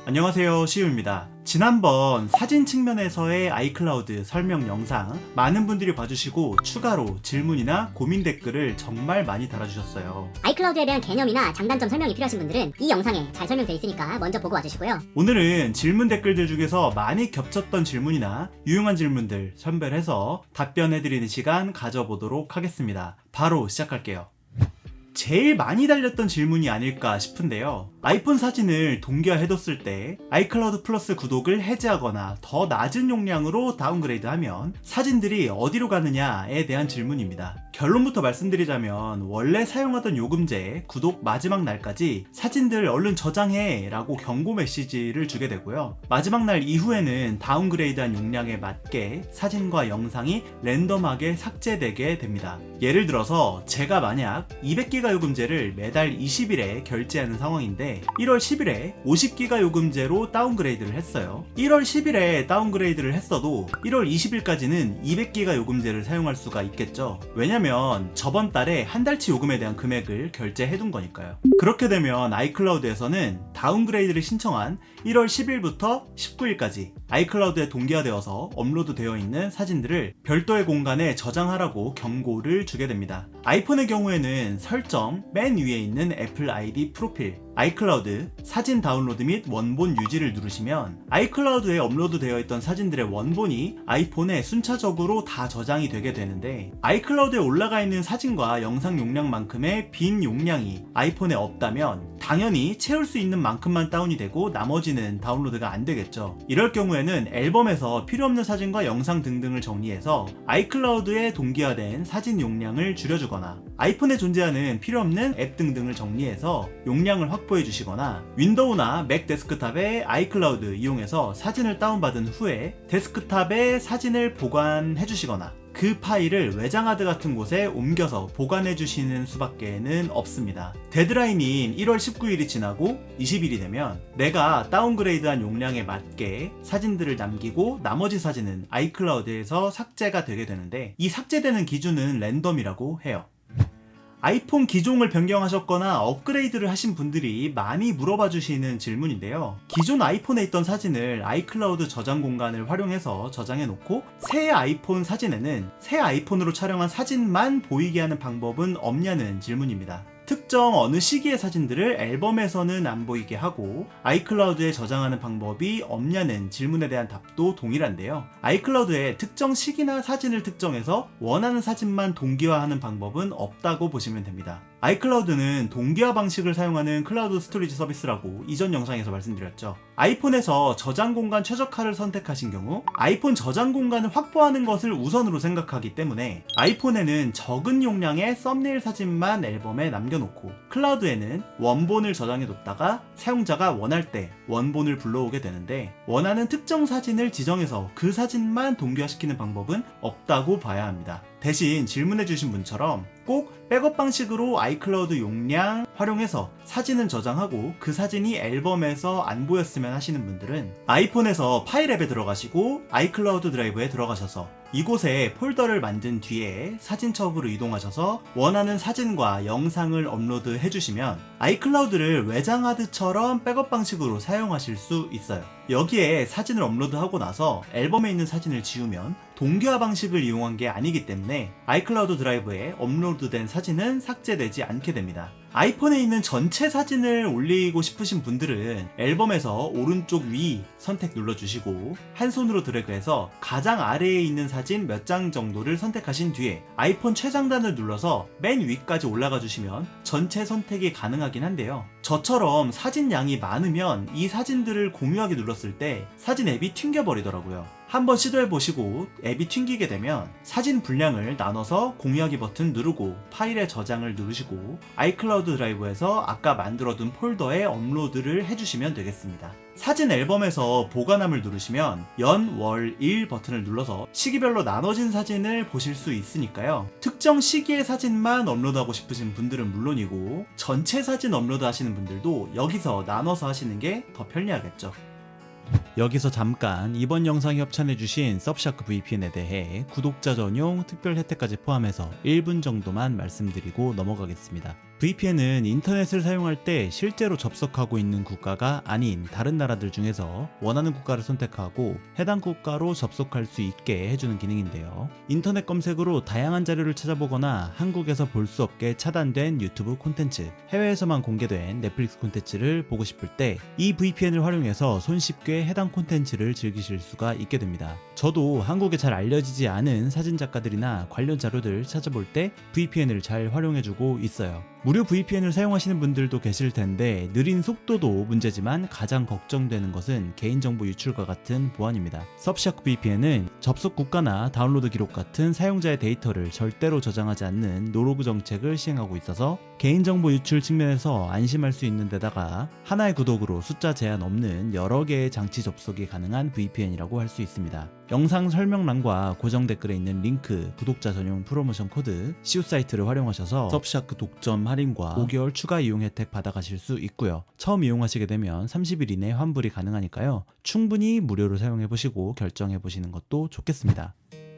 안녕하세요, 시우입니다. 지난번 사진 측면에서의 아이클라우드 설명 영상 많은 분들이 봐주시고 추가로 질문이나 고민 댓글을 정말 많이 달아주셨어요. 아이클라우드에 대한 개념이나 장단점 설명이 필요하신 분들은 이 영상에 잘 설명되어 있으니까 먼저 보고 와주시고요. 오늘은 질문 댓글들 중에서 많이 겹쳤던 질문이나 유용한 질문들 선별해서 답변해드리는 시간 가져보도록 하겠습니다. 바로 시작할게요. 제일 많이 달렸던 질문이 아닐까 싶은데요. 아이폰 사진을 동기화해뒀을 때 아이클라우드 플러스 구독을 해제하거나 더 낮은 용량으로 다운그레이드하면 사진들이 어디로 가느냐에 대한 질문입니다. 결론부터 말씀드리자면 원래 사용하던 요금제 구독 마지막 날까지 사진들 얼른 저장해 라고 경고 메시지를 주게 되고요. 마지막 날 이후에는 다운그레이드한 용량에 맞게 사진과 영상이 랜덤하게 삭제되게 됩니다. 예를 들어서 제가 만약 200기가 요금제를 매달 20일에 결제하는 상황인데 1월 10일에 50기가 요금제로 다운그레이드를 했어요. 1월 10일에 다운그레이드를 했어도 1월 20일까지는 200기가 요금제를 사용할 수가 있겠죠. 왜냐면 저번 달에 한 달치 요금에 대한 금액을 결제해둔 거니까요. 그렇게 되면 아이클라우드에서는 다운그레이드를 신청한 1월 10일부터 19일까지 아이클라우드에 동기화되어서 업로드되어 있는 사진들을 별도의 공간에 저장하라고 경고를 주게 됩니다. 아이폰의 경우에는 설정 맨 위에 있는 애플 아이디 프로필 아이클라우드 사진 다운로드 및 원본 유지를 누르시면 아이클라우드에 업로드되어 있던 사진들의 원본이 아이폰에 순차적으로 다 저장이 되게 되는데 아이클라우드에 올라가 있는 사진과 영상 용량만큼의 빈 용량이 아이폰에 없다면 당연히 채울 수 있는 만큼만 다운이 되고 나머지는 다운로드가 안 되겠죠. 이럴 경우에는 앨범에서 필요 없는 사진과 영상 등등을 정리해서 아이클라우드에 동기화된 사진 용량을 줄여주거나 아이폰에 존재하는 필요 없는 앱 등등을 정리해서 용량을 확보해 주시거나 윈도우나 맥 데스크탑의 아이클라우드 이용해서 사진을 다운받은 후에 데스크탑에 사진을 보관해 주시거나 그 파일을 외장하드 같은 곳에 옮겨서 보관해 주시는 수밖에는 없습니다. 데드라인인 1월 19일이 지나고 20일이 되면 내가 다운그레이드한 용량에 맞게 사진들을 남기고 나머지 사진은 아이클라우드에서 삭제가 되게 되는데 이 삭제되는 기준은 랜덤이라고 해요. 아이폰 기종을 변경하셨거나 업그레이드를 하신 분들이 많이 물어봐 주시는 질문인데요. 기존 아이폰에 있던 사진을 아이클라우드 저장 공간을 활용해서 저장해 놓고 새 아이폰 사진에는 새 아이폰으로 촬영한 사진만 보이게 하는 방법은 없냐는 질문입니다. 특정 어느 시기의 사진들을 앨범에서는 안 보이게 하고 아이클라우드에 저장하는 방법이 없냐는 질문에 대한 답도 동일한데요. 아이클라우드에 특정 시기나 사진을 특정해서 원하는 사진만 동기화하는 방법은 없다고 보시면 됩니다. 아이클라우드는 동기화 방식을 사용하는 클라우드 스토리지 서비스라고 이전 영상에서 말씀드렸죠. 아이폰에서 저장 공간 최적화를 선택하신 경우 아이폰 저장 공간을 확보하는 것을 우선으로 생각하기 때문에 아이폰에는 적은 용량의 썸네일 사진만 앨범에 남겨놓고 클라우드에는 원본을 저장해뒀다가 사용자가 원할 때 원본을 불러오게 되는데 원하는 특정 사진을 지정해서 그 사진만 동기화시키는 방법은 없다고 봐야 합니다. 대신 질문해주신 분처럼 꼭 백업 방식으로 아이클라우드 용량 활용해서 사진은 저장하고 그 사진이 앨범에서 안 보였으면 하시는 분들은 아이폰에서 파일 앱에 들어가시고 아이클라우드 드라이브에 들어가셔서 이곳에 폴더를 만든 뒤에 사진첩으로 이동하셔서 원하는 사진과 영상을 업로드 해주시면 아이클라우드를 외장하드처럼 백업 방식으로 사용하실 수 있어요. 여기에 사진을 업로드하고 나서 앨범에 있는 사진을 지우면 동기화 방식을 이용한 게 아니기 때문에 아이클라우드 드라이브에 업로드된 사진은 삭제되지 않게 됩니다. 아이폰에 있는 전체 사진을 올리고 싶으신 분들은 앨범에서 오른쪽 위 선택 눌러주시고 한 손으로 드래그해서 가장 아래에 있는 사진 몇 장 정도를 선택하신 뒤에 아이폰 최상단을 눌러서 맨 위까지 올라가 주시면 전체 선택이 가능하긴 한데요. 저처럼 사진 양이 많으면 이 사진들을 공유하기 눌렀을 때 사진 앱이 튕겨버리더라고요. 한번 시도해보시고 앱이 튕기게 되면 사진 분량을 나눠서 공유하기 버튼 누르고 파일의 저장을 누르시고 아이클라우드 드라이브에서 아까 만들어둔 폴더에 업로드를 해주시면 되겠습니다. 사진 앨범에서 보관함을 누르시면 연, 월, 일 버튼을 눌러서 시기별로 나눠진 사진을 보실 수 있으니까요. 특정 시기의 사진만 업로드하고 싶으신 분들은 물론이고 전체 사진 업로드 하시는 분들도 여기서 나눠서 하시는 게 더 편리하겠죠. 여기서 잠깐 이번 영상에 협찬해주신 서브샤크 VPN에 대해 구독자 전용 특별 혜택까지 포함해서 1분 정도만 말씀드리고 넘어가겠습니다. VPN은 인터넷을 사용할 때 실제로 접속하고 있는 국가가 아닌 다른 나라들 중에서 원하는 국가를 선택하고 해당 국가로 접속할 수 있게 해주는 기능인데요. 인터넷 검색으로 다양한 자료를 찾아보거나 한국에서 볼 수 없게 차단된 유튜브 콘텐츠, 해외에서만 공개된 넷플릭스 콘텐츠를 보고 싶을 때 이 VPN을 활용해서 손쉽게 해당 콘텐츠를 즐기실 수가 있게 됩니다. 저도 한국에 잘 알려지지 않은 사진 작가들이나 관련 자료들 찾아볼 때 VPN을 잘 활용해주고 있어요. 무료 VPN을 사용하시는 분들도 계실 텐데 느린 속도도 문제지만 가장 걱정되는 것은 개인정보 유출과 같은 보안입니다. 서브샤크 VPN은 접속 국가나 다운로드 기록 같은 사용자의 데이터를 절대로 저장하지 않는 노로그 정책을 시행하고 있어서 개인정보 유출 측면에서 안심할 수 있는 데다가 하나의 구독으로 숫자 제한 없는 여러 개의 장치 접속이 가능한 VPN이라고 할 수 있습니다. 영상 설명란과 고정 댓글에 있는 링크, 구독자 전용 프로모션 코드 CU 사이트를 활용하셔서 서브샤크 독점 할인과 5개월 추가 이용 혜택 받아가실 수 있고요. 처음 이용하시게 되면 30일 이내 환불이 가능하니까요. 충분히 무료로 사용해보시고 결정해보시는 것도 좋겠습니다.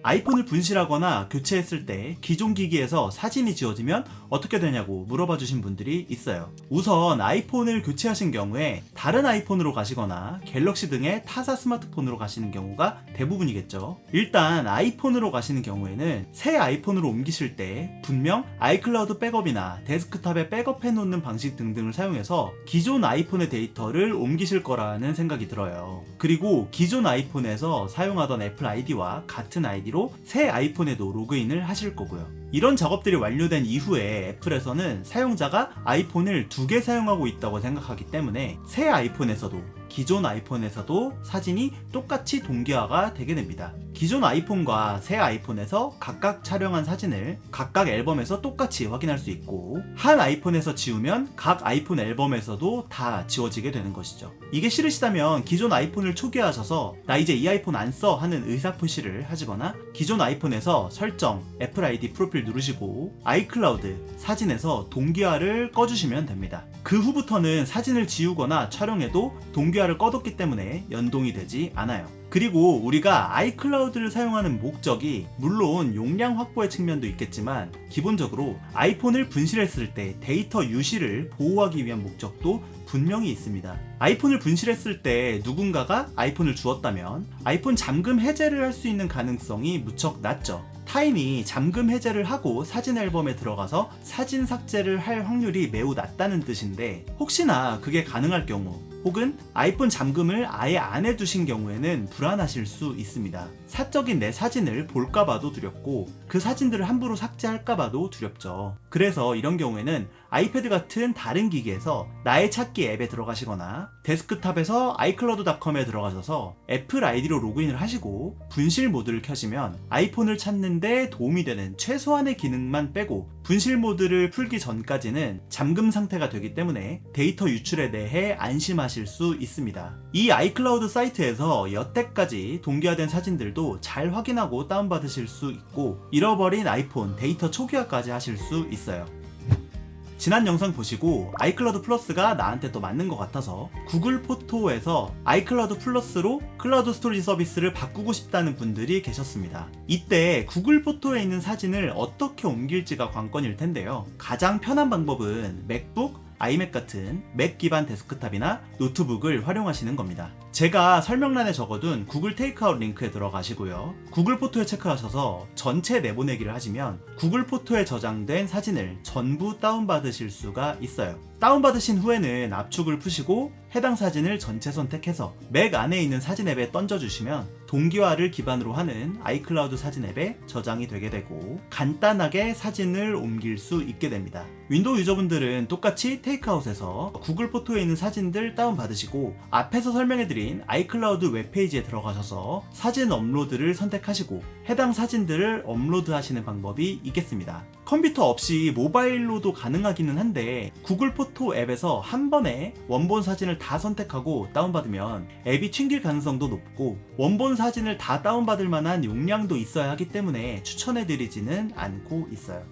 아이폰을 분실하거나 교체했을 때 기존 기기에서 사진이 지워지면 어떻게 되냐고 물어봐 주신 분들이 있어요. 우선 아이폰을 교체하신 경우에 다른 아이폰으로 가시거나 갤럭시 등의 타사 스마트폰으로 가시는 경우가 대부분이겠죠. 일단 아이폰으로 가시는 경우에는 새 아이폰으로 옮기실 때 분명 아이클라우드 백업이나 데스크탑에 백업해 놓는 방식 등등을 사용해서 기존 아이폰의 데이터를 옮기실 거라는 생각이 들어요. 그리고 기존 아이폰에서 사용하던 애플 아이디와 같은 아이디로 새 아이폰에도 로그인을 하실 거고요. 이런 작업들이 완료된 이후에 애플에서는 사용자가 아이폰을 2개 사용하고 있다고 생각하기 때문에 새 아이폰에서도 기존 아이폰에서도 사진이 똑같이 동기화가 되게 됩니다. 기존 아이폰과 새 아이폰에서 각각 촬영한 사진을 각각 앨범에서 똑같이 확인할 수 있고 한 아이폰에서 지우면 각 아이폰 앨범에서도 다 지워지게 되는 것이죠. 이게 싫으시다면 기존 아이폰을 초기화하셔서 나 이제 이 아이폰 안 써 하는 의사표시를 하시거나 기존 아이폰에서 설정, 애플 아이디 프로필 누르시고 아이클라우드, 사진에서 동기화를 꺼주시면 됩니다. 그 후부터는 사진을 지우거나 촬영해도 동기화를 꺼뒀기 때문에 연동이 되지 않아요. 그리고 우리가 아이클라우드를 사용하는 목적이 물론 용량 확보의 측면도 있겠지만 기본적으로 아이폰을 분실했을 때 데이터 유실을 보호하기 위한 목적도 분명히 있습니다. 아이폰을 분실했을 때 누군가가 아이폰을 주었다면 아이폰 잠금 해제를 할 수 있는 가능성이 무척 낮죠. 타인이 잠금 해제를 하고 사진 앨범에 들어가서 사진 삭제를 할 확률이 매우 낮다는 뜻인데 혹시나 그게 가능할 경우 혹은 아이폰 잠금을 아예 안 해두신 경우에는 불안하실 수 있습니다. 사적인 내 사진을 볼까봐도 두렵고 그 사진들을 함부로 삭제할까봐도 두렵죠. 그래서 이런 경우에는 아이패드 같은 다른 기기에서 나의 찾기 앱에 들어가시거나 데스크탑에서 아이클라우드.com에 들어가셔서 애플 아이디로 로그인을 하시고 분실 모드를 켜시면 아이폰을 찾는 데 도움이 되는 최소한의 기능만 빼고 분실 모드를 풀기 전까지는 잠금 상태가 되기 때문에 데이터 유출에 대해 안심하실 수 있습니다. 이 아이클라우드 사이트에서 여태까지 동기화된 사진들도 잘 확인하고 다운받으실 수 있고 잃어버린 아이폰 데이터 초기화까지 하실 수 있어요. 지난 영상 보시고 아이클라우드 플러스가 나한테 또 맞는 것 같아서 구글 포토에서 아이클라우드 플러스로 클라우드 스토리지 서비스를 바꾸고 싶다는 분들이 계셨습니다. 이때 구글 포토에 있는 사진을 어떻게 옮길지가 관건일 텐데요. 가장 편한 방법은 맥북, 아이맥 같은 맥 기반 데스크탑이나 노트북을 활용하시는 겁니다. 제가 설명란에 적어둔 구글 테이크아웃 링크에 들어가시고요. 구글 포토에 체크하셔서 전체 내보내기를 하시면 구글 포토에 저장된 사진을 전부 다운받으실 수가 있어요. 다운받으신 후에는 압축을 푸시고 해당 사진을 전체 선택해서 맥 안에 있는 사진 앱에 던져주시면 동기화를 기반으로 하는 아이클라우드 사진 앱에 저장이 되게 되고 간단하게 사진을 옮길 수 있게 됩니다. 윈도우 유저분들은 똑같이 테이크아웃에서 구글 포토에 있는 사진들 다운받으시고 앞에서 설명해드린 아이클라우드 웹페이지에 들어가셔서 사진 업로드를 선택하시고 해당 사진들을 업로드하시는 방법이 있겠습니다. 컴퓨터 없이 모바일로도 가능하기는 한데 구글 포토 앱에서 한 번에 원본 사진을 다 선택하고 다운받으면 앱이 튕길 가능성도 높고 원본 사진을 다 다운받을 만한 용량도 있어야 하기 때문에 추천해드리지는 않고 있어요.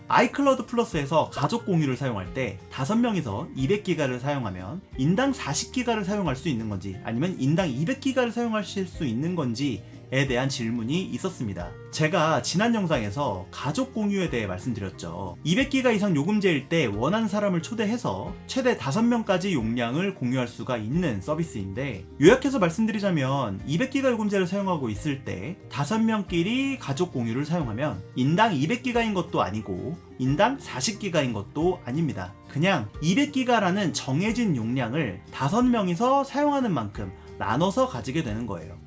아이클라우드 플러스에서 가족 공유를 사용할 때 5명이서 200기가를 사용하면 인당 40기가를 사용할 수 있는 건지 아니면 인당 200기가를 사용하실 수 있는 건지에 공유에 대한 질문이 있었습니다. 제가 지난 영상에서 가족 공유에 대해 말씀드렸죠. 200기가 이상 요금제일 때 원하는 사람을 초대해서 최대 5명까지 용량을 공유할 수가 있는 서비스인데, 요약해서 말씀드리자면 200기가 요금제를 사용하고 있을 때 5명끼리 가족 공유를 사용하면 인당 200기가인 것도 아니고 인당 40기가인 것도 아닙니다. 그냥 200기가라는 정해진 용량을 5명이서 사용하는 만큼 나눠서 가지게 되는 거예요.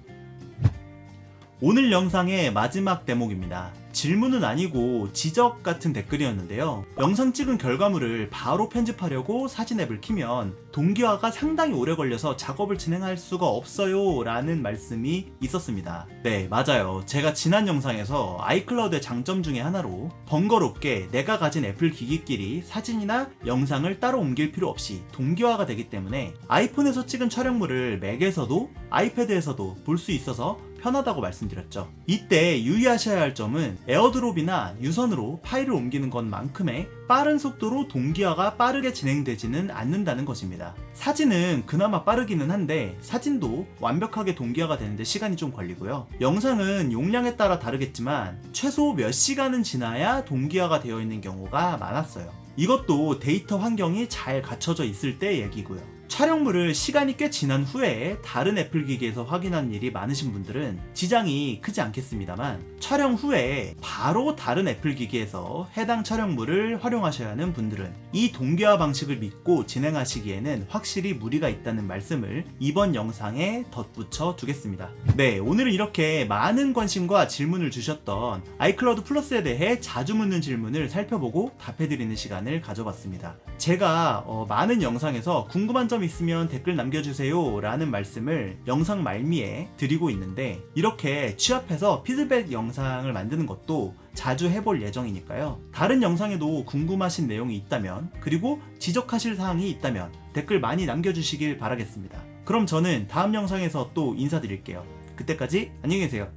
오늘 영상의 마지막 대목입니다. 질문은 아니고 지적 같은 댓글이었는데요. 영상 찍은 결과물을 바로 편집하려고 사진 앱을 키면 동기화가 상당히 오래 걸려서 작업을 진행할 수가 없어요 라는 말씀이 있었습니다. 네, 맞아요. 제가 지난 영상에서 아이클라우드의 장점 중에 하나로 번거롭게 내가 가진 애플 기기끼리 사진이나 영상을 따로 옮길 필요 없이 동기화가 되기 때문에 아이폰에서 찍은 촬영물을 맥에서도 아이패드에서도 볼 수 있어서 편하다고 말씀드렸죠. 이때 유의하셔야 할 점은 에어드롭이나 유선으로 파일을 옮기는 것만큼의 빠른 속도로 동기화가 빠르게 진행되지는 않는다는 것입니다. 사진은 그나마 빠르기는 한데 사진도 완벽하게 동기화가 되는데 시간이 좀 걸리고요. 영상은 용량에 따라 다르겠지만 최소 몇 시간은 지나야 동기화가 되어 있는 경우가 많았어요. 이것도 데이터 환경이 잘 갖춰져 있을 때 얘기고요. 촬영물을 시간이 꽤 지난 후에 다른 애플 기기에서 확인하는 일이 많으신 분들은 지장이 크지 않겠습니다만, 촬영 후에 바로 다른 애플 기기에서 해당 촬영물을 활용하셔야 하는 분들은 이 동기화 방식을 믿고 진행하시기에는 확실히 무리가 있다는 말씀을 이번 영상에 덧붙여 두겠습니다. 네, 오늘은 이렇게 많은 관심과 질문을 주셨던 아이클라우드 플러스에 대해 자주 묻는 질문을 살펴보고 답해드리는 시간을 가져봤습니다. 제가 많은 영상에서 궁금한 점 있으면 댓글 남겨주세요 라는 말씀을 영상 말미에 드리고 있는데, 이렇게 취합해서 피드백 영상을 만드는 것도 자주 해볼 예정이니까요. 다른 영상에도 궁금하신 내용이 있다면, 그리고 지적하실 사항이 있다면 댓글 많이 남겨주시길 바라겠습니다. 그럼 저는 다음 영상에서 또 인사드릴게요. 그때까지 안녕히 계세요.